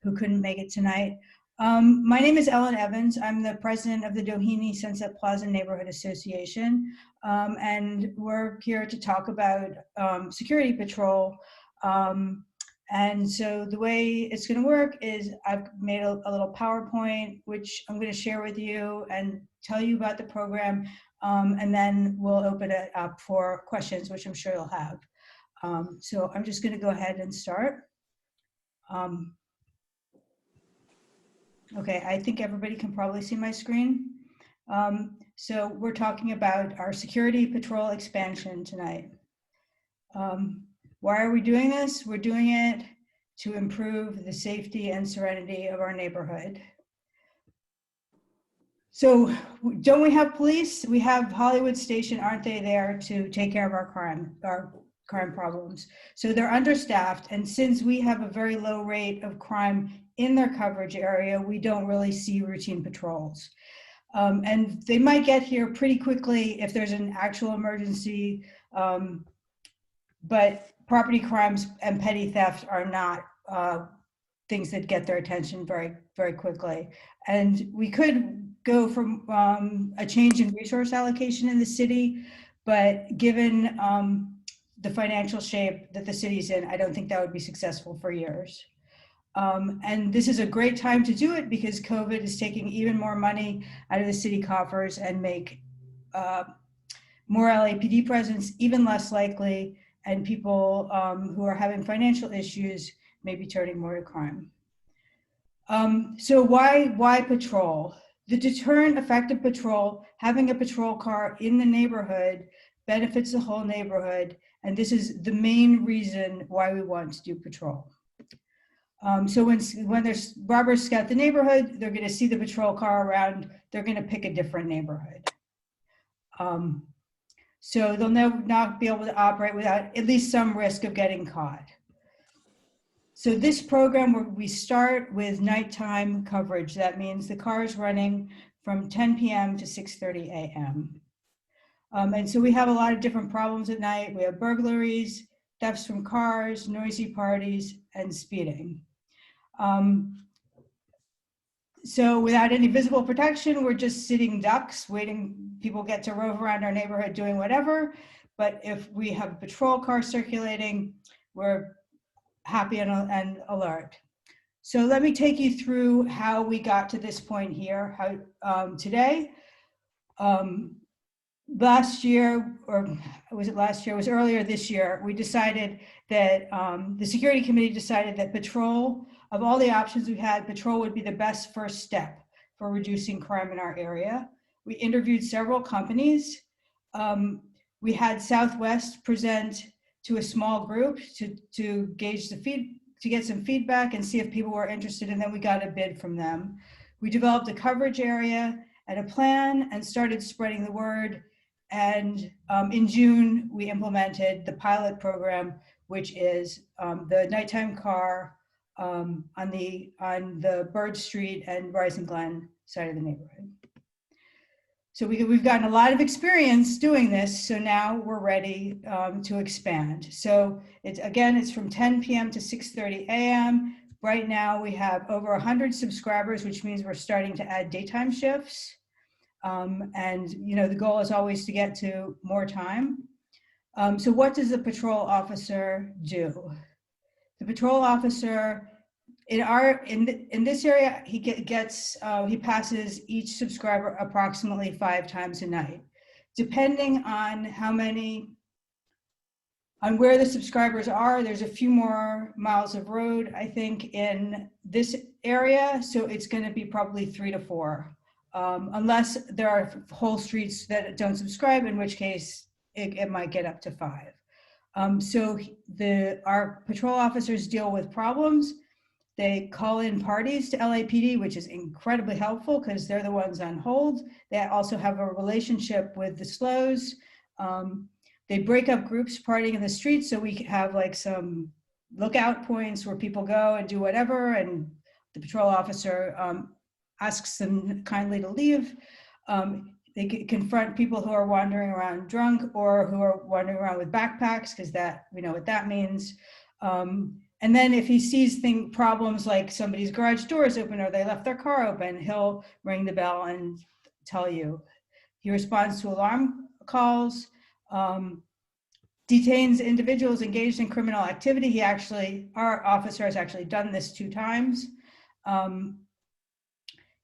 who couldn't make it tonight. My name is Ellen Evans. I'm the president of the Doheny Sunset Plaza Neighborhood Association, and we're here to talk about security patrol. And so the way it's going to work is I've made a little PowerPoint, which I'm going to share with you and tell you about the program, and then we'll open it up for questions, which I'm sure you'll have. So I'm just going to go ahead and start. Okay, I think everybody can probably see my screen. So we're talking about our security patrol expansion tonight. Why are we doing this? We're doing it to improve the safety and serenity of our neighborhood. So don't we have police? We have Hollywood Station, aren't they there to take care of our crime problems? So they're understaffed, and since we have a very low rate of crime in their coverage area, we don't really see routine patrols. And they might get here pretty quickly if there's an actual emergency, but property crimes and petty theft are not things that get their attention very, very quickly. And we could go from a change in resource allocation in the city, but given the financial shape that the city's in, I don't think that would be successful for years. And this is a great time to do it because COVID is taking even more money out of the city coffers and make more LAPD presence even less likely, and people who are having financial issues may be turning more to crime. So why patrol? The deterrent effect of patrol, having a patrol car in the neighborhood benefits the whole neighborhood, and this is the main reason why we want to do patrol. So when there's robbers scout the neighborhood, they're going to see the patrol car around, they're going to pick a different neighborhood. So they'll not be able to operate without at least some risk of getting caught. So this program, we start with nighttime coverage. That means the car is running from 10 p.m. to 6:30 a.m. And so we have a lot of different problems at night. We have burglaries, thefts from cars, noisy parties, and speeding. So without any visible protection, we're just sitting ducks, waiting. People get to rove around our neighborhood doing whatever. But if we have a patrol car circulating, we're happy and alert. So let me take you through how we got to this point here. Today, last year, or was it last year? It was earlier this year. We decided that the security committee decided that patrol, of all the options we had, patrol would be the best first step for reducing crime in our area. We interviewed several companies. We had Southwest present to a small group to gauge to get some feedback and see if people were interested, and then we got a bid from them. We developed a coverage area and a plan and started spreading the word. And in June, we implemented the pilot program, which is the nighttime car on the Bird Street and Rising Glen side of the neighborhood. So we've gotten a lot of experience doing this, so now we're ready to expand. So it's from 10 p.m. to 6:30 a.m. Right now we have over 100 subscribers, which means we're starting to add daytime shifts. And the goal is always to get to more time. So what does the patrol officer do? The patrol officer in this area, he passes each subscriber approximately 5 times a night, depending on where the subscribers are. There's a few more miles of road, I think, in this area, so it's going to be probably 3 to 4, unless there are whole streets that don't subscribe, in which case it might get up to 5. So our patrol officers deal with problems. They call in parties to LAPD, which is incredibly helpful because they're the ones on hold. They also have a relationship with the SLOs. They break up groups partying in the streets, so we have like some lookout points where people go and do whatever, and the patrol officer asks them kindly to leave. They confront people who are wandering around drunk or who are wandering around with backpacks, because we know what that means. And then if he sees problems like somebody's garage door is open or they left their car open, he'll ring the bell and tell you. He responds to alarm calls, detains individuals engaged in criminal activity. Our officer has actually done this 2 times.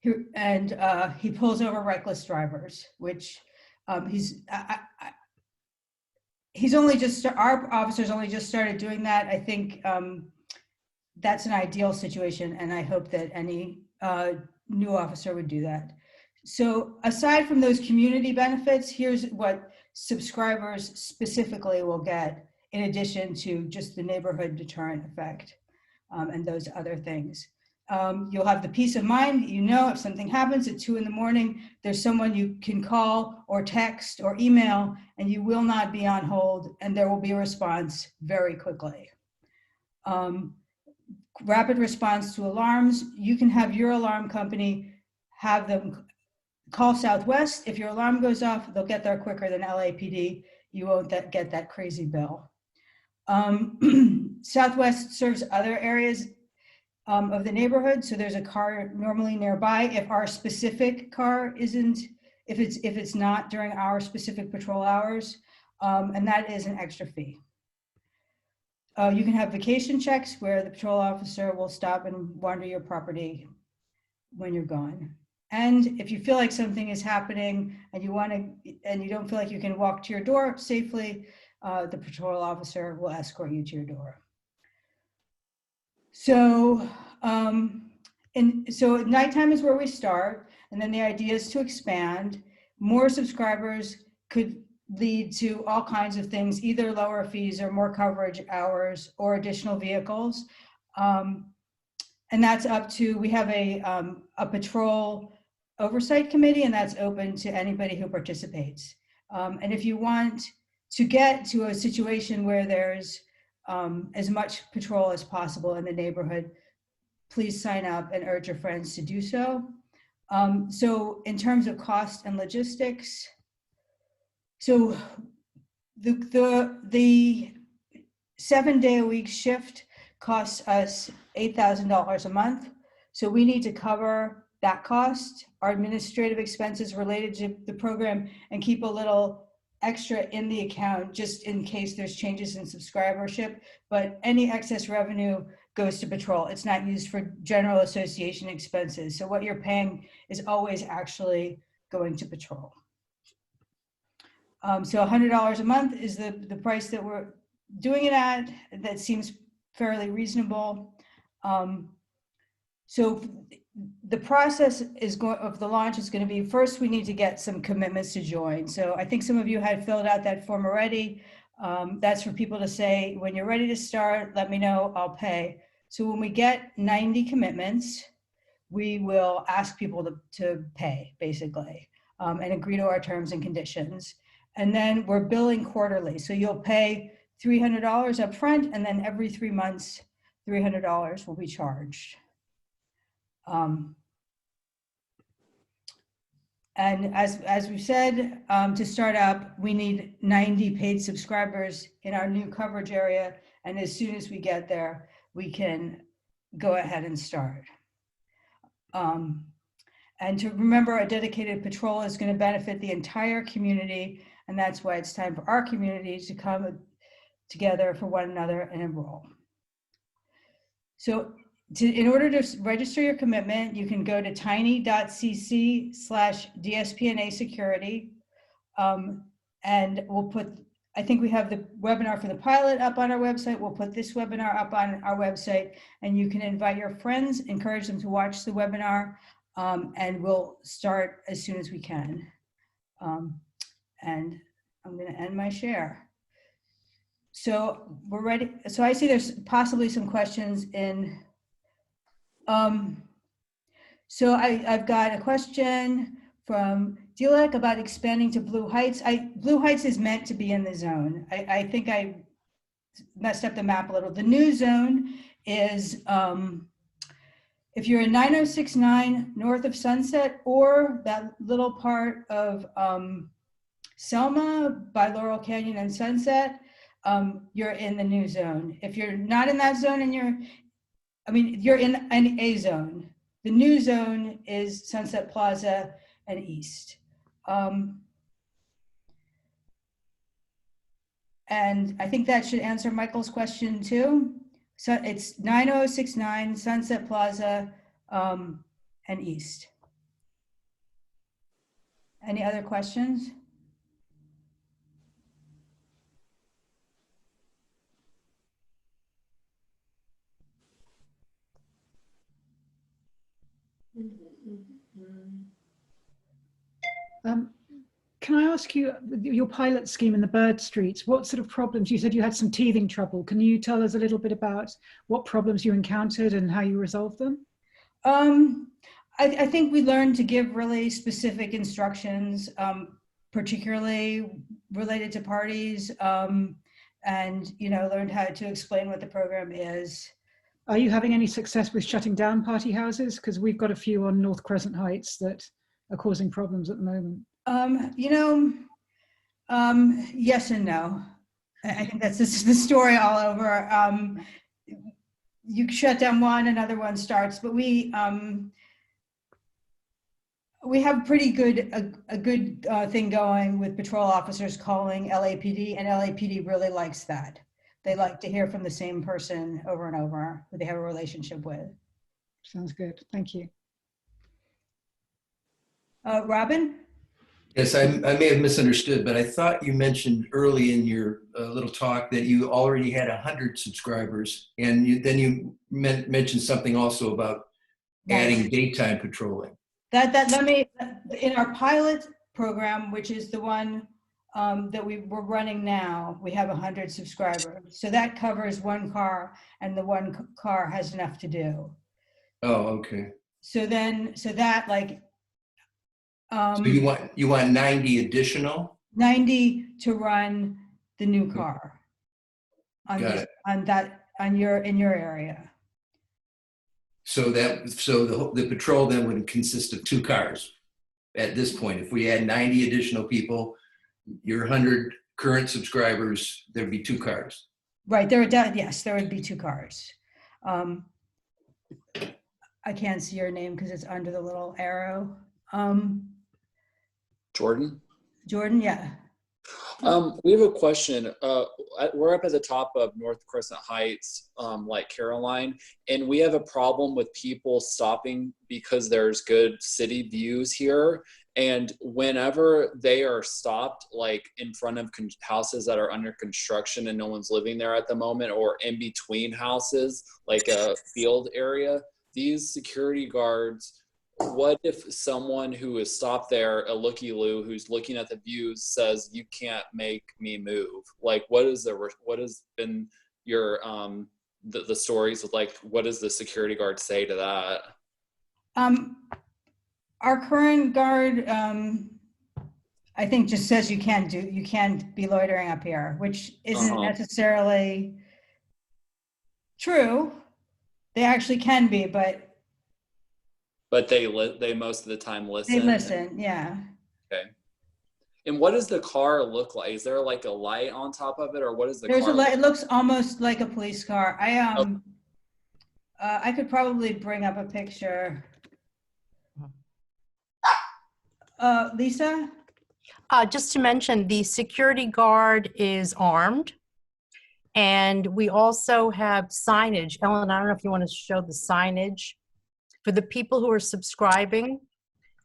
He pulls over reckless drivers, which our officers only just started doing that. I think that's an ideal situation, and I hope that any new officer would do that. So aside from those community benefits, here's what subscribers specifically will get in addition to just the neighborhood deterrent effect and those other things. You'll have the peace of mind, if something happens at 2 a.m, there's someone you can call or text or email, and you will not be on hold, and there will be a response very quickly. Rapid response to alarms. You can have your alarm company have them call Southwest. If your alarm goes off, they'll get there quicker than LAPD. You won't get that crazy bill. Southwest serves other areas of the neighborhood, so there's a car normally nearby. If our specific car isn't, if it's not during our specific patrol hours, and that is an extra fee. You can have vacation checks where the patrol officer will stop and wander your property when you're gone. And if you feel like something is happening and you don't feel like you can walk to your door safely, the patrol officer will escort you to your door. So, so nighttime is where we start, and then the idea is to expand. More subscribers could lead to all kinds of things, either lower fees or more coverage hours or additional vehicles. And that's up to, we have a patrol oversight committee, and that's open to anybody who participates. And if you want to get to a situation where there's as much patrol as possible in the neighborhood, please sign up and urge your friends to do so. So in terms of cost and logistics, so the 7-day-a-week shift costs us $8,000 a month. So we need to cover that cost, our administrative expenses related to the program, and keep a little extra in the account just in case there's changes in subscribership. But any excess revenue goes to patrol. It's not used for general association expenses. So what you're paying is always actually going to patrol. So $100 a month is the price that we're doing it at. That seems fairly reasonable. So the process of the launch is going to be, first we need to get some commitments to join. So I think some of you had filled out that form already. That's for people to say, when you're ready to start, let me know, I'll pay. So when we get 90 commitments, we will ask people to pay, basically, and agree to our terms and conditions. And then we're billing quarterly. So you'll pay $300 up front, and then every 3 months, $300 will be charged. And as we said, to start up, we need 90 paid subscribers in our new coverage area. And as soon as we get there, we can go ahead and start. And to remember, a dedicated patrol is going to benefit the entire community. And that's why it's time for our community to come together for one another and enroll. So in order to register your commitment, you can go to tiny.cc/DSPNA security. And we'll put, I think we have the webinar for the pilot up on our website. We'll put this webinar up on our website, and you can invite your friends, encourage them to watch the webinar, and we'll start as soon as we can. And I'm going to end my share. So we're ready. So I see there's possibly some questions in. So I've got a question from Dilek about expanding to Blue Heights. Blue Heights is meant to be in the zone. I think I messed up the map a little. The new zone is if you're in 9069 north of Sunset, or that little part of Selma by Laurel Canyon and Sunset, you're in the new zone. If you're not in that zone and you're in a zone. The new zone is Sunset Plaza and East. And I think that should answer Michael's question too. So it's 90069 Sunset Plaza and East. Any other questions? Can I ask you, your pilot scheme in the Bird Streets, what sort of problems? You said you had some teething trouble. Can you tell us a little bit about what problems you encountered and how you resolved them? I think we learned to give really specific instructions, particularly related to parties, and learned how to explain what the program is. Are you having any success with shutting down party houses? Because we've got a few on North Crescent Heights that are causing problems at the moment. Yes and no. I think that's the story all over. You shut down one, another one starts, but we have pretty good a good thing going with patrol officers calling LAPD, and LAPD really likes that. They like to hear from the same person over and over who they have a relationship with. Sounds good. Thank you. Robin? Yes, I may have misunderstood, but I thought you mentioned early in your little talk that you already had 100 subscribers, and then you mentioned something also about adding daytime patrolling. In our pilot program, which is the one that we're running now, we have 100 subscribers. So that covers one car, and the one car has enough to do. Oh, okay. So that like. So you want 90 additional? 90 to run the new car in your area. So the patrol then would consist of 2 cars at this point. If we add 90 additional people, your 100 current subscribers, there'd be 2 cars. Right, there would be 2 cars. I can't see your name because it's under the little arrow. Jordan, yeah. We have a question. We're up at the top of North Crescent Heights, like Caroline, and we have a problem with people stopping because there's good city views here. And whenever they are stopped, like in front of houses that are under construction and no one's living there at the moment, or in between houses, like a field area, these security guards, what if someone who is stopped there, a looky-loo who's looking at the views, says, "You can't make me move"? Like, what has been your the stories of, like, what does the security guard say to that? Our current guard, I think, just says you can't be loitering up here, which isn't necessarily true. They actually can be, but they most of the time listen. They listen, yeah. Okay. And what does the car look like? Is there like a light on top of it, or what is the There's car? a light. It looks almost like a police car. I could probably bring up a picture. Lisa? Just to mention, the security guard is armed, and we also have signage. Ellen, I don't know if you want to show the signage. For the people who are subscribing,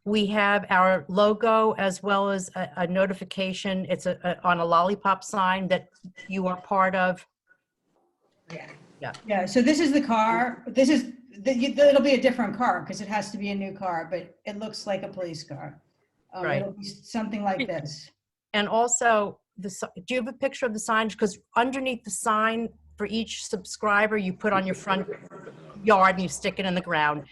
we have our logo as well as a notification. It's on a lollipop sign that you are part of. Yeah. So this is the car. It'll be a different car because it has to be a new car, but it looks like a police car. Right. It'll be something like this. And also, do you have a picture of the sign? Because underneath the sign for each subscriber, you put on your front yard and you stick it in the ground.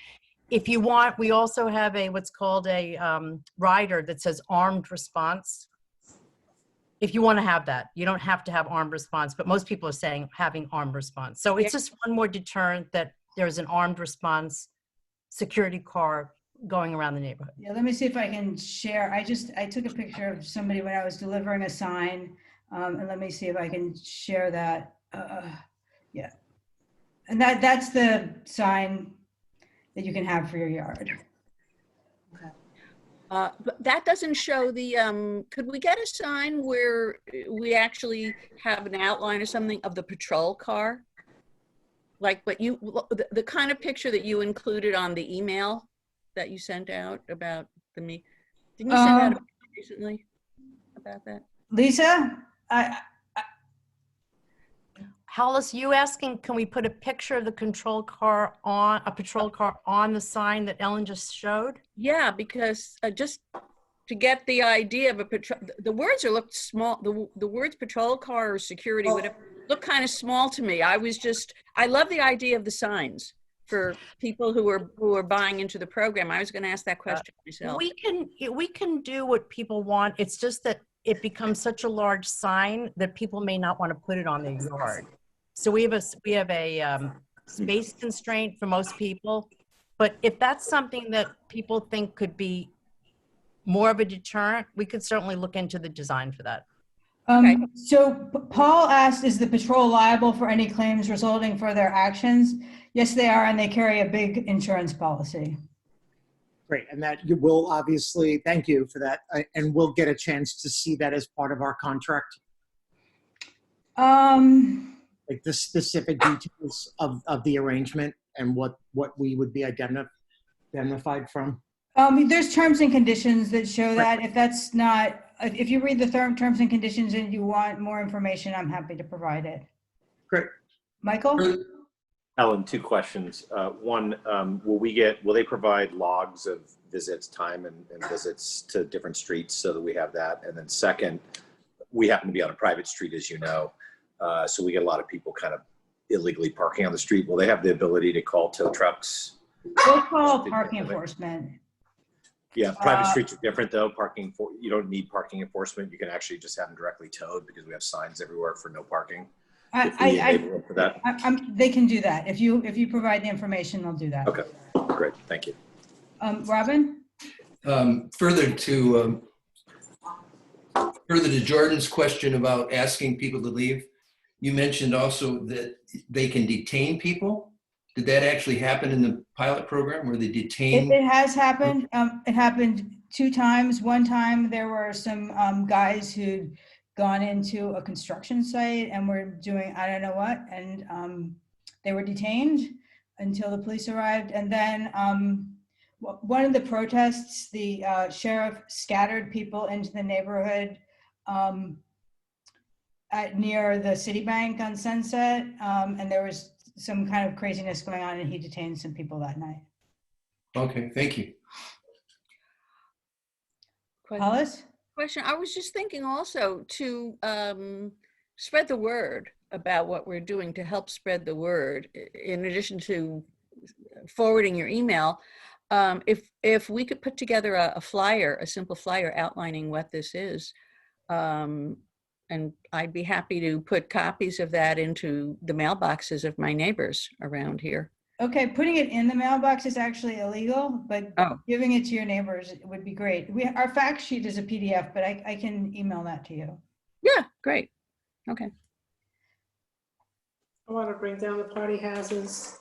If you want, we also have what's called a rider that says armed response. If you want to have that, you don't have to have armed response, but most people are saying having armed response. So it's just one more deterrent that there's an armed response security car going around the neighborhood. Yeah, let me see if I can share. I took a picture of somebody when I was delivering a sign. And let me see if I can share that. Yeah. And that's the sign that you can have for your yard. But that doesn't show the, could we get a sign where we actually have an outline or something of the patrol car? Like what you, the kind of picture that you included on the email that you sent out about the me. Didn't you send out a picture recently about that? Lisa, Hollis, you asking, can we put a picture of the patrol car on the sign that Ellen just showed? Yeah, because just to get the idea of a patrol, the words are looked small. The words patrol car or security would look kind of small to me. I love the idea of the signs for people who are buying into the program. I was going to ask that question myself. We can do what people want. It's just that it becomes such a large sign that people may not want to put it on their yard. So we have a space constraint for most people. But if that's something that people think could be more of a deterrent, we could certainly look into the design for that. Okay. So Paul asked, is the patrol liable for any claims resulting for their actions? Yes, they are, and they carry a big insurance policy. Great, and that you will obviously, thank you for that, and we'll get a chance to see that as part of our contract, like the specific details of the arrangement and what we would be identified from. There's terms and conditions that show that. If that's not, if you read the terms and conditions and you want more information, I'm happy to provide it. Great. Michael? Ellen, two questions. One, will they provide logs of visits, time and visits to different streets so that we have that? And then second, we happen to be on a private street, as you know, so we get a lot of people kind of illegally parking on the street. Will they have the ability to call tow trucks? We'll call parking enforcement. Yeah, private streets are different though. You don't need parking enforcement. You can actually just have them directly towed because we have signs everywhere for no parking. They can do that. If you provide the information, they'll do that. Okay, great, thank you. Robin? Further to Jordan's question about asking people to leave, you mentioned also that they can detain people. Did that actually happen in the pilot program where they detain? It has happened. It happened 2 times. One time there were some guys who'd gone into a construction site and were doing I don't know what, and they were detained until the police arrived. And then one of the protests, the sheriff scattered people into the neighborhood near the Citibank on Sunset, and there was some kind of craziness going on, and he detained some people that night. Okay, thank you. Hollis? Question. I was just thinking also to spread the word about what we're doing to help spread the word, in addition to forwarding your email. If we could put together a flyer, a simple flyer outlining what this is, and I'd be happy to put copies of that into the mailboxes of my neighbors around here. Okay, putting it in the mailbox is actually illegal, but giving it to your neighbors would be great. Our fact sheet is a PDF, but I can email that to you. Yeah, great. Okay. I want to bring down the party houses.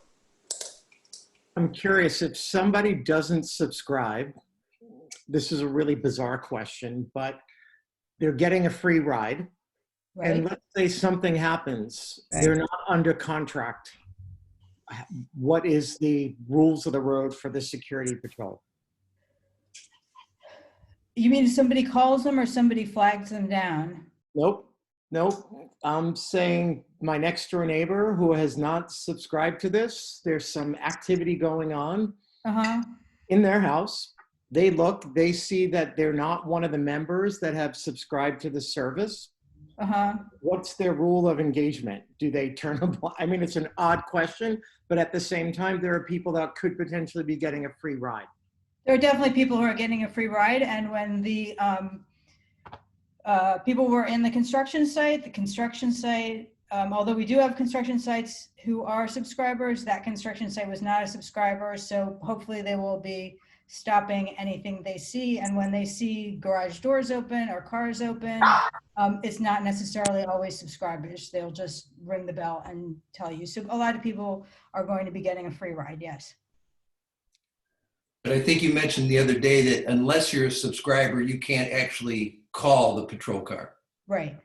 I'm curious, if somebody doesn't subscribe, this is a really bizarre question, but they're getting a free ride, Right? and let's say something happens, they're not under contract. What is the rules of the road for the security patrol? You mean somebody calls them or somebody flags them down? Nope. I'm saying my next door neighbor who has not subscribed to this, there's some activity going on in their house. They look, they see that they're not one of the members that have subscribed to the service. What's their rule of engagement? Do they turn a blind? I mean, it's an odd question, but at the same time, there are people that could potentially be getting a free ride. There are definitely people who are getting a free ride, and when the people were in the construction site although we do have construction sites who are subscribers, that construction site was not a subscriber. So hopefully they will be stopping anything they see. And when they see garage doors open or cars open, it's not necessarily always subscribers. They'll just ring the bell and tell you. So a lot of people are going to be getting a free ride, yes. But I think you mentioned the other day that unless you're a subscriber, you can't actually call the patrol car. Right.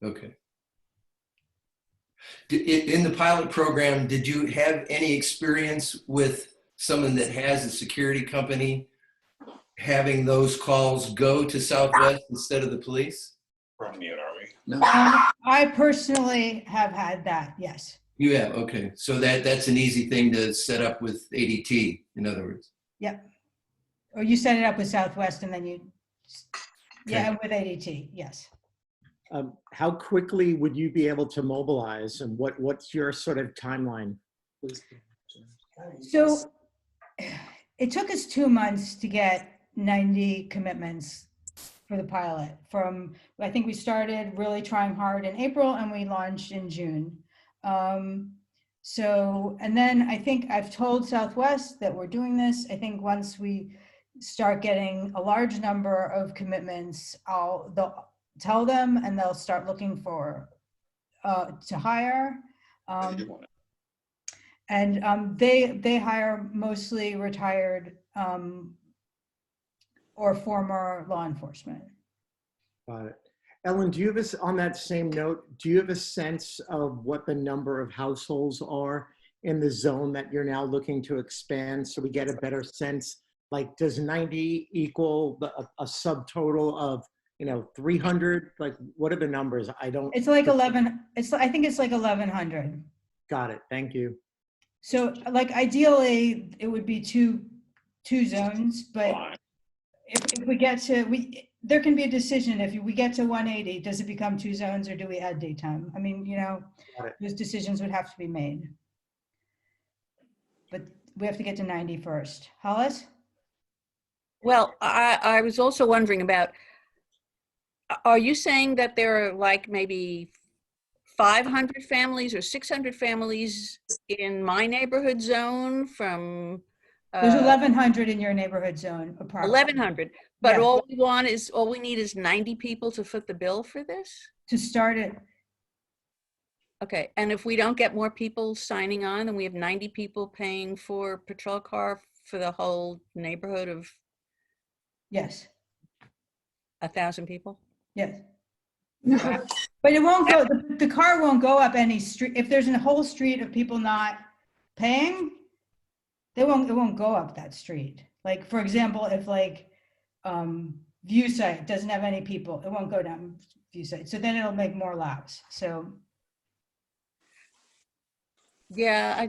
Okay. In the pilot program, did you have any experience with someone that has a security company having those calls go to Southwest instead of the police? We're on mute, are we? No. I personally have had that, yes. You have, okay. So that's an easy thing to set up with ADT, in other words. Yep. Or you set it up with Southwest and then you, yeah, Okay. with ADT, yes. How quickly would you be able to mobilize, and what's your sort of timeline? So it took us 2 months to get 90 commitments for the pilot. I think we started really trying hard in April and we launched in June. And then I think I've told Southwest that we're doing this. I think once we start getting a large number of commitments, they'll tell them and they'll start looking for to hire. They hire mostly retired or former law enforcement. Got it. Ellen, on that same note, do you have a sense of what the number of households are in the zone that you're now looking to expand, so we get a better sense? Like, does 90 equal a subtotal of 300? Like, what are the numbers? It's like 11. I think it's like 1,100. Got it. Thank you. So, like, ideally, it would be two zones, but if we get to there can be a decision. If we get to 180, does it become 2 zones or do we add daytime? I mean, those decisions would have to be made. But we have to get to 90 first. Hollis? Well, I was also wondering about, are you saying that there are like maybe 500 families or 600 families in my neighborhood zone from? There's 1,100 in your neighborhood zone, approximately. 1,100, but Yeah. all we need is 90 people to foot the bill for this? To start it. Okay, and if we don't get more people signing on, then we have 90 people paying for patrol car for the whole neighborhood of Yes. 1,000 people? Yes. But it won't go, the car won't go up any street. If there's a whole street of people not paying, it won't go up that street. Like, for example, if like View Site doesn't have any people, it won't go down View Site. So then it'll make more laps. So Yeah,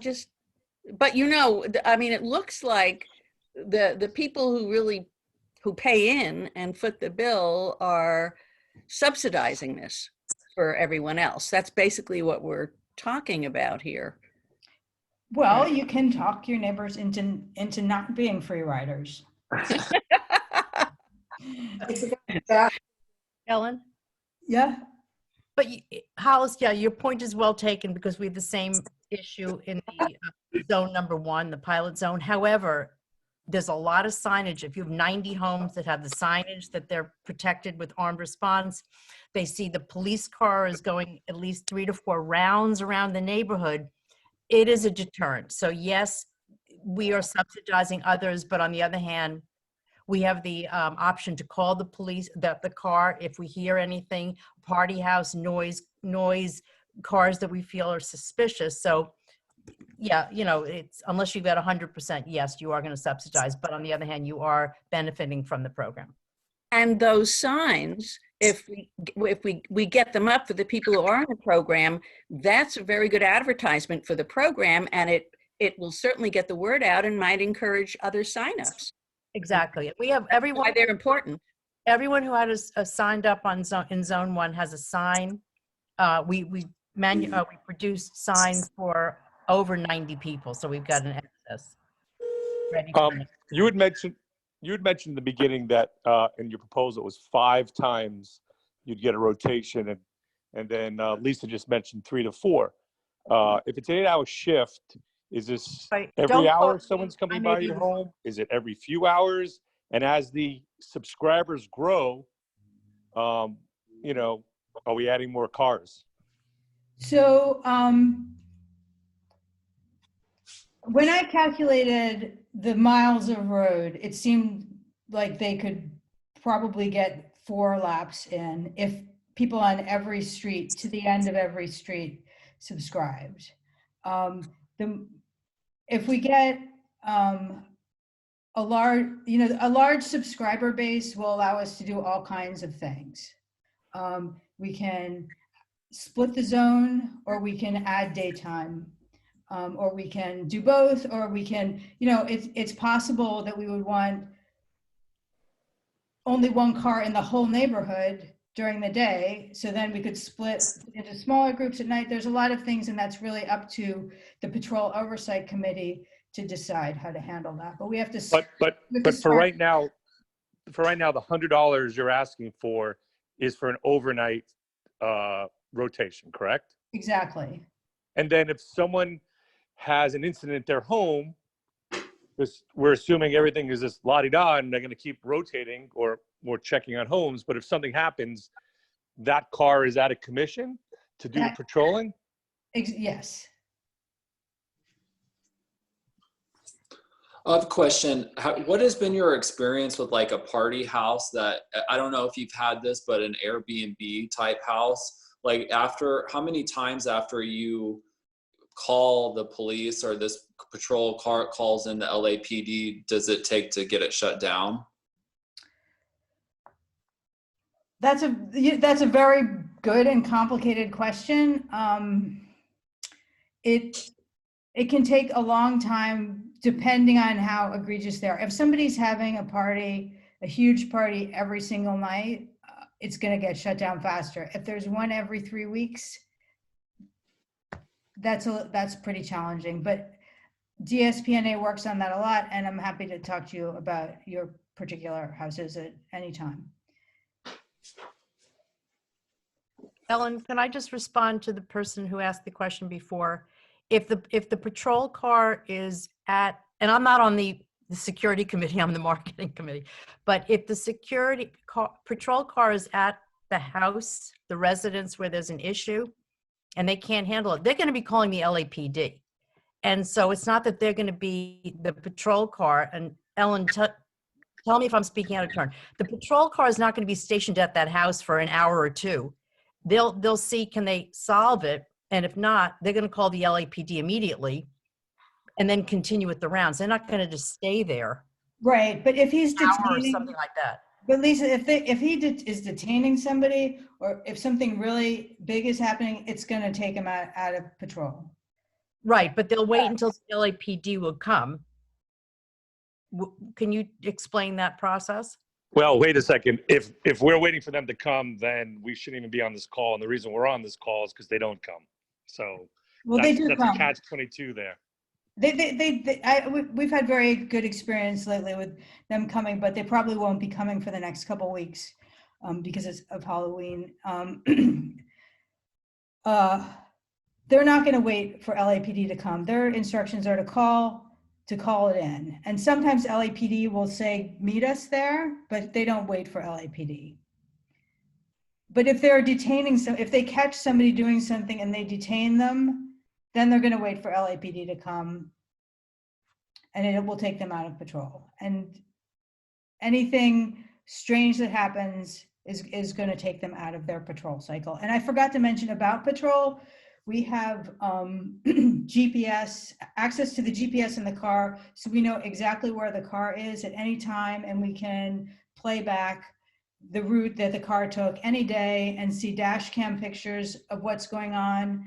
but I mean, it looks like the people who pay in and foot the bill are subsidizing this for everyone else. That's basically what we're talking about here. well, you can talk your neighbors into not being free riders. Ellen? Yeah. But Hollis, yeah, your point is well taken because we have the same issue in the zone number 1, the pilot zone. However, there's a lot of signage. If you have 90 homes that have the signage that they're protected with armed response, they see the police car is going at least 3 to 4 rounds around the neighborhood. It is a deterrent. So yes, we are subsidizing others, but on the other hand, we have the option to call the police, the car, if we hear anything, party house, noise, cars that we feel are suspicious. So yeah, it's unless you get 100%, yes, you are going to subsidize. But on the other hand, you are benefiting from the program. And those signs, if we get them up for the people who are in the program, that's a very good advertisement for the program, and it will certainly get the word out and might encourage other signups. Exactly. We have everyone. Why they're important. Everyone who had signed up in zone 1 has a sign. We produced signs for over 90 people, so we've got an excess ready. You had mentioned in the beginning that in your proposal it was 5 times you'd get a rotation, and then Lisa just mentioned 3 to 4. If it's an 8-hour shift, is this Right. every Don't hour quote me. someone's I coming may by be your home? Is it every few hours? And as the subscribers grow, you know, are we adding more cars? So when I calculated the miles of road, it seemed like they could probably get 4 laps in if people on every street to the end of every street subscribed. If we get a large subscriber base will allow us to do all kinds of things. We can split the zone, or we can add daytime, or we can do both, or we can, it's possible that we would want only 1 car in the whole neighborhood during the day. So then we could split into smaller groups at night. There's a lot of things, and that's really up to the Patrol Oversight Committee to decide how to handle that. But we have to. But for right now, the $100 you're asking for is for an overnight rotation, correct? Exactly. And then if someone has an incident at their home, we're assuming everything is just la-di-da and they're going to keep rotating or checking on homes. But if something happens, that car is out of commission to do the patrolling? Yes. I have a question. What has been your experience with like a party house that, I don't know if you've had this, but an Airbnb type house? Like how many times after you call the police or this patrol car calls in the LAPD does it take to get it shut down? That's a very good and complicated question. It can take a long time depending on how egregious they are. If somebody's having a huge party every single night, it's going to get shut down faster. If there's one every 3 weeks, that's pretty challenging. But DSPNA works on that a lot, and I'm happy to talk to you about your particular houses at any time. Ellen, can I just respond to the person who asked the question before? If the patrol car is at, and I'm not on the security committee, I'm the marketing committee, but if the patrol car is at the house, the residence where there's an issue, and they can't handle it, they're going to be calling the LAPD. And so it's not that they're going to be the patrol car. And Ellen, tell me if I'm speaking out of turn. The patrol car is not going to be stationed at that house for an hour or 2. They'll see, can they solve it? And if not, they're going to call the LAPD immediately and then continue with the rounds. They're not going to just stay there. Right, but if he's detaining, or something like that. But Lisa, if he is detaining somebody, or if something really big is happening, it's going to take him out of patrol. Right, but they'll wait until the LAPD will come. Can you explain that process? Well, wait a second. If we're waiting for them to come, then we shouldn't even be on this call. And the reason we're on this call is because they don't come. So that's a catch-22 there. We've had very good experience lately with them coming, but they probably won't be coming for the next couple of weeks because of Halloween. They're not going to wait for LAPD to come. Their instructions are to call it in. And sometimes LAPD will say, meet us there, but they don't wait for LAPD. But if they're detaining, if they catch somebody doing something and they detain them, then they're going to wait for LAPD to come, and it will take them out of patrol. And anything strange that happens is going to take them out of their patrol cycle. And I forgot to mention about patrol, we have GPS, access to the GPS in the car, so we know exactly where the car is at any time, and we can play back the route that the car took any day and see dash cam pictures of what's going on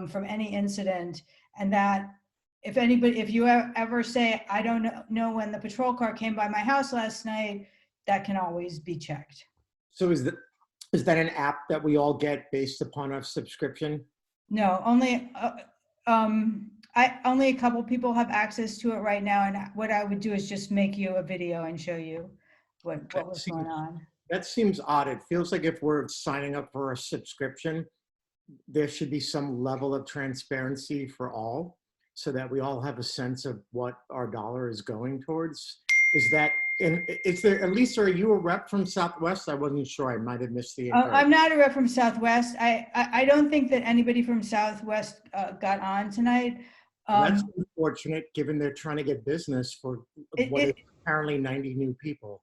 from any incident. And that if you ever say, I don't know when the patrol car came by my house last night, that can always be checked. So is that an app that we all get based upon a subscription? No, only only a couple people have access to it right now. And what I would do is just make you a video and show you what was going on. That seems odd. It feels like if we're signing up for a subscription, there should be some level of transparency for all so that we all have a sense of what our dollar is going towards. Is that, and is there, Lisa, are you a rep from Southwest? I wasn't sure. I might have missed the intro. I'm not a rep from Southwest. I don't think that anybody from Southwest got on tonight. That's unfortunate, given they're trying to get business for what is apparently 90 new people.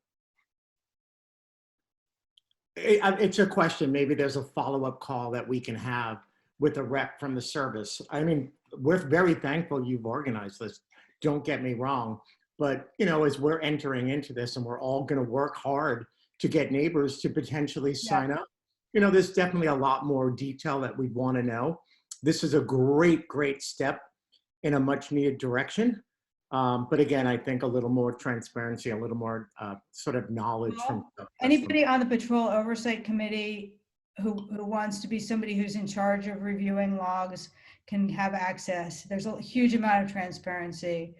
It's a question. Maybe there's a follow-up call that we can have with a rep from the service. I mean, we're very thankful you've organized this. Don't get me wrong. But, you know, as we're entering into this and we're all going to work hard to get neighbors to potentially sign up, you know, there's definitely a lot more detail that we'd want to know. This is a great, great step in a much needed direction. But again, I think a little more transparency, a little more sort of knowledge from anybody on the Patrol Oversight Committee who wants to be somebody who's in charge of reviewing logs can have access. There's a huge amount of transparency.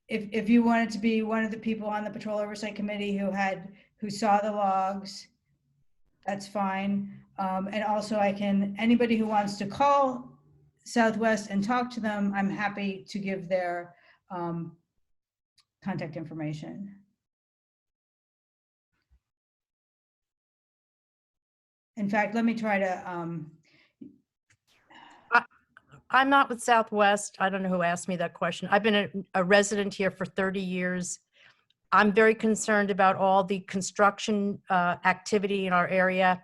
If you wanted to be one of the people on the Patrol Oversight Committee who saw the logs, that's fine. And also anybody who wants to call Southwest and talk to them, I'm happy to give their contact information. In fact, let me try to, I'm not with Southwest. I don't know who asked me that question. I've been a resident here for 30 years. I'm very concerned about all the construction activity in our area,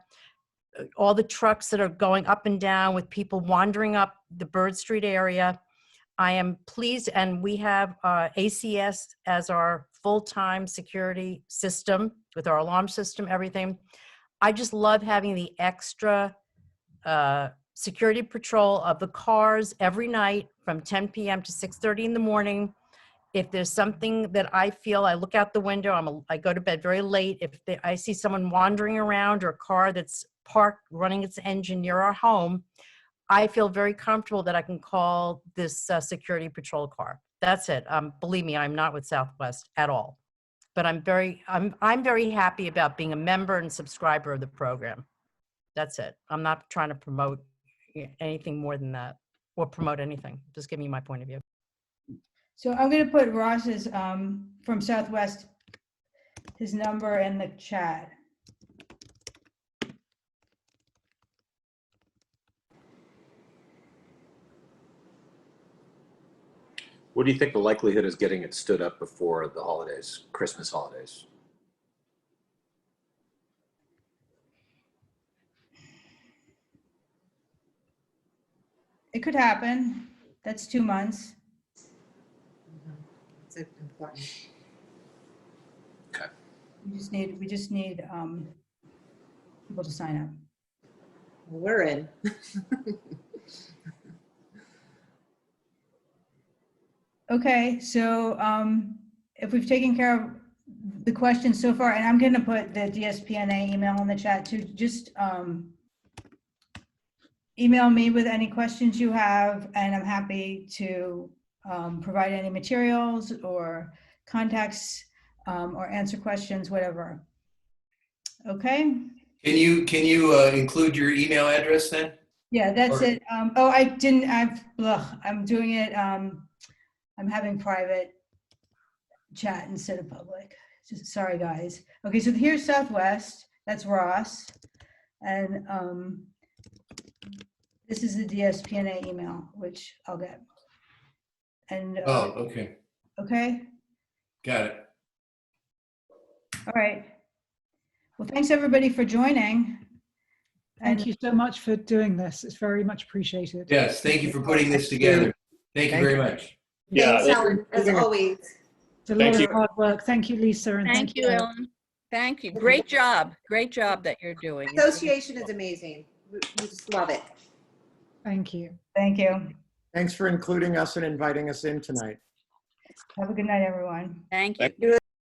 all the trucks that are going up and down with people wandering up the Bird Street area. I am pleased, and we have ACS as our full-time security system with our alarm system, everything. I just love having the extra security patrol of the cars every night from 10 p.m. to 6:30 in the morning. If there's something that I feel, I look out the window, I go to bed very late. If I see someone wandering around or a car that's parked running its engine near our home, I feel very comfortable that I can call this security patrol car. That's it. Believe me, I'm not with Southwest at all. But I'm very happy about being a member and subscriber of the program. That's it. I'm not trying to promote anything more than that or promote anything. Just giving you my point of view. so I'm going to put Ross's from Southwest, his number in the chat. What do you think the likelihood is getting it stood up before the holidays, Christmas holidays? It could happen. That's 2 months. It's important. Okay. We just need people to sign up. We're in. Okay, so if we've taken care of the questions so far, and I'm going to put the DSPNA email in the chat too, just email me with any questions you have, and I'm happy to provide any materials or contacts or answer questions, whatever. Okay. Can you include your email address then? Yeah, that's it. Oh, I didn't. I'm doing it. I'm having private chat instead of public. Sorry, guys. Okay, so here's Southwest. That's Ross, and this is the DSPNA email, which I'll get. And Oh, okay. okay. Got it. All right. Well, thanks everybody for joining. Thank you so much for doing this. It's very much appreciated. Yes, thank you for putting this together. Thank you very much. Thanks, Ellen, as always. It's a lot of hard work. Thank you, Lisa. And Thank you, Ellen. Thank you. Great job. Great job that you're doing. Association is amazing. We just love it. Thank you. Thank you. Thanks for including us and inviting us in tonight. Have a good night, everyone. Thank you.